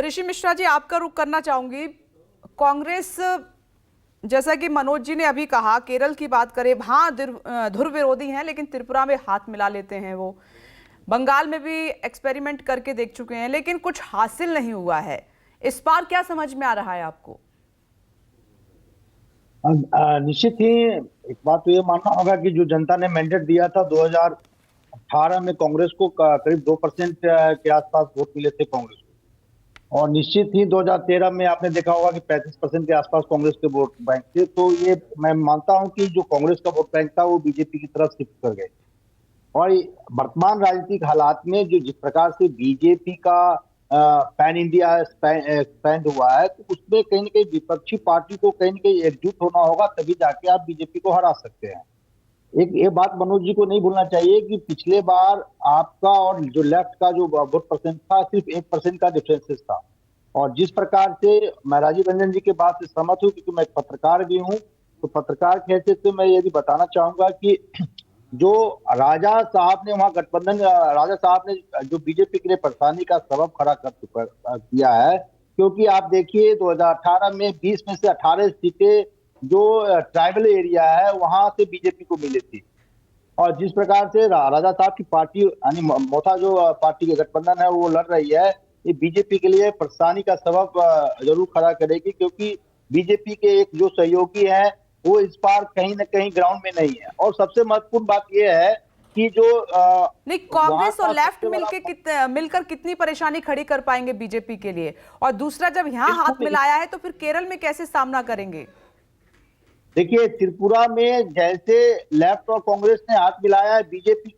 ऋषि मिश्रा जी, आपका रुख करना चाहूंगी। कांग्रेस, जैसा कि मनोज जी ने अभी कहा, केरल की बात करें, हाँ धुर विरोधी हैं, लेकिन त्रिपुरा में हाथ मिला लेते हैं। वो बंगाल में भी एक्सपेरिमेंट करके देख चुके हैं, लेकिन कुछ हासिल नहीं हुआ है। इस बार क्या समझ में आ रहा है आपको? निश्चित ही एक बात तो ये मानना होगा कि जो जनता ने मैंडेट दिया था 2018 में कांग्रेस को, करीब 2% के आसपास वोट मिले थे कांग्रेस को। और निश्चित ही 2013 में आपने देखा होगा कि 35% के आसपास कांग्रेस के वोट बैंक थे। तो ये मैं मानता हूं कि जो कांग्रेस का वोट बैंक था वो बीजेपी की तरफ शिफ्ट कर गए। और वर्तमान राजनीतिक हालात में जो जिस प्रकार से बीजेपी का पैन इंडिया एक्सपैंड हुआ है, तो उसमें कहीं ना कहीं विपक्षी पार्टी को कहीं ना कहीं एकजुट होना होगा, तभी जाके आप बीजेपी को हरा सकते हैं। एक बात मनोज जी को नहीं भूलना चाहिए कि पिछले बार आपका और जो लेफ्ट का जो वोट परसेंट था, सिर्फ 1% का डिफरेंसेस था। और जिस प्रकार से मैं राजीव रंजन जी के बात से सहमत हूं, क्योंकि मैं पत्रकार भी हूं, तो पत्रकार की हैसियत से मैं ये भी बताना चाहूंगा कि जो राजा साहब ने वहां गठबंधन, राजा साहब ने जो बीजेपी के लिए परेशानी का सबब खड़ा किया है। क्योंकि आप देखिए 2018 में 20 में से 18 सीटें जो ट्राइबल एरिया है वहां से बीजेपी को मिली थी। और जिस प्रकार से राजा साहब की पार्टी यानी मोथा जो पार्टी के गठबंधन है वो लड़ रही है, ये बीजेपी के लिए परेशानी का सबब जरूर खड़ा करेगी। क्योंकि बीजेपी के एक जो सहयोगी है वो इस बार कहीं ना कहीं ग्राउंड में नहीं है। और सबसे महत्वपूर्ण बात यह है कि जो नहीं, कांग्रेस और लेफ्ट मिलकर कितनी परेशानी खड़ी कर पाएंगे बीजेपी के लिए? और दूसरा, जब यहाँ हाथ मिलाया है तो फिर केरल में कैसे सामना करेंगे? देखिए, त्रिपुरा में जैसे लेफ्ट और कांग्रेस ने हाथ मिलाया है, बीजेपी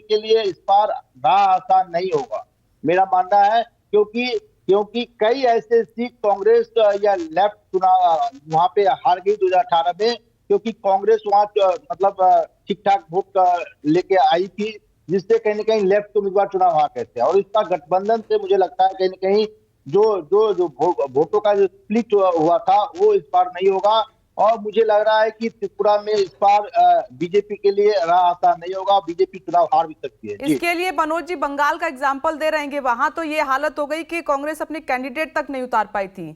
के लिए इस बार राह आसान नहीं होगा, मेरा मानना है। क्योंकि कई ऐसे सीट कांग्रेस या लेफ्ट चुनाव वहां पे हार गई 2018 में, क्योंकि कांग्रेस वहां मतलब ठीक ठाक वोट लेके आई थी, जिससे कहीं ना कहीं लेफ्ट उम्मीदवार चुनाव हार गए थे। और इसका गठबंधन से मुझे लगता है कहीं ना कहीं जो वोटों का जो स्प्लिट हुआ था वो इस बार नहीं होगा। और मुझे लग रहा है कि त्रिपुरा में इस बार बीजेपी के लिए राह आसान नहीं होगा, बीजेपी चुनाव हार भी सकती है। इसके लिए मनोज जी बंगाल का एग्जाम्पल दे रहे हैं। वहां तो ये हालत हो गई कि कांग्रेस अपने कैंडिडेट तक नहीं उतार पाई थी।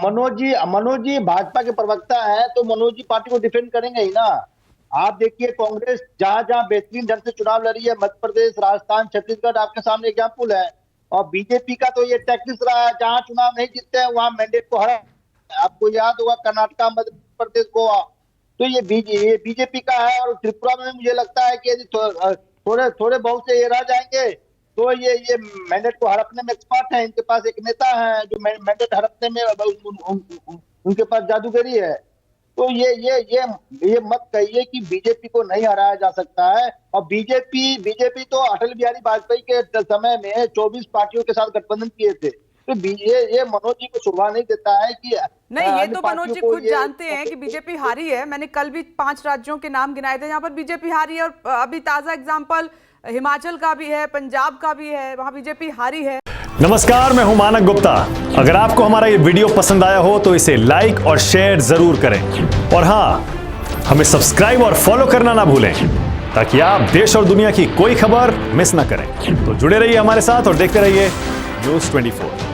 मनोज जी भाजपा के प्रवक्ता हैं, तो मनोज जी पार्टी को डिफेंड करेंगे ही ना। आप देखिए, कांग्रेस जहां जहां बेहतरीन ढंग से चुनाव लड़ी है, मध्य प्रदेश, राजस्थान, छत्तीसगढ़ आपके सामने एग्जाम्पल है। और बीजेपी का तो ये टैक्टिस रहा है, जहां चुनाव नहीं जीतते हैं वहां मैंडेट को हरा। आपको याद होगा कर्नाटका, मध्य प्रदेश, गोवा, तो ये बीजेपी का है। और त्रिपुरा में मुझे लगता है कि यदि थोड़े बहुत से ये रह जाएंगे तो ये मैंडेट को हड़पने में एक्सपर्ट है। इनके पास एक नेता है जो मैंडेट हड़पने में उनके पास जादूगरी है। तो ये मत कहिए कि बीजेपी को नहीं हराया जा सकता है। और बीजेपी तो अटल बिहारी वाजपेयी के समय में 24 पार्टियों के साथ गठबंधन किए थे। तो ये मनोज जी को शोभा नहीं देता है कि नहीं, ये तो मनोज जी खुद जानते हैं कि बीजेपी हारी है। मैंने कल भी 5 राज्यों के नाम गिनाए थे जहां पर बीजेपी हारी है। और अभी ताजा एग्जांपल हिमाचल का भी है, पंजाब का भी है, वहां बीजेपी हारी है। नमस्कार, मैं हूं मानक गुप्ता। अगर आपको हमारा ये वीडियो पसंद आया हो तो इसे लाइक और शेयर जरूर करें। और हाँ, हमें सब्सक्राइब और फॉलो करना ना भूलें, ताकि आप देश और दुनिया की कोई खबर मिस ना करें। तो जुड़े रहिए हमारे साथ और देखते रहिए न्यूज़ 24।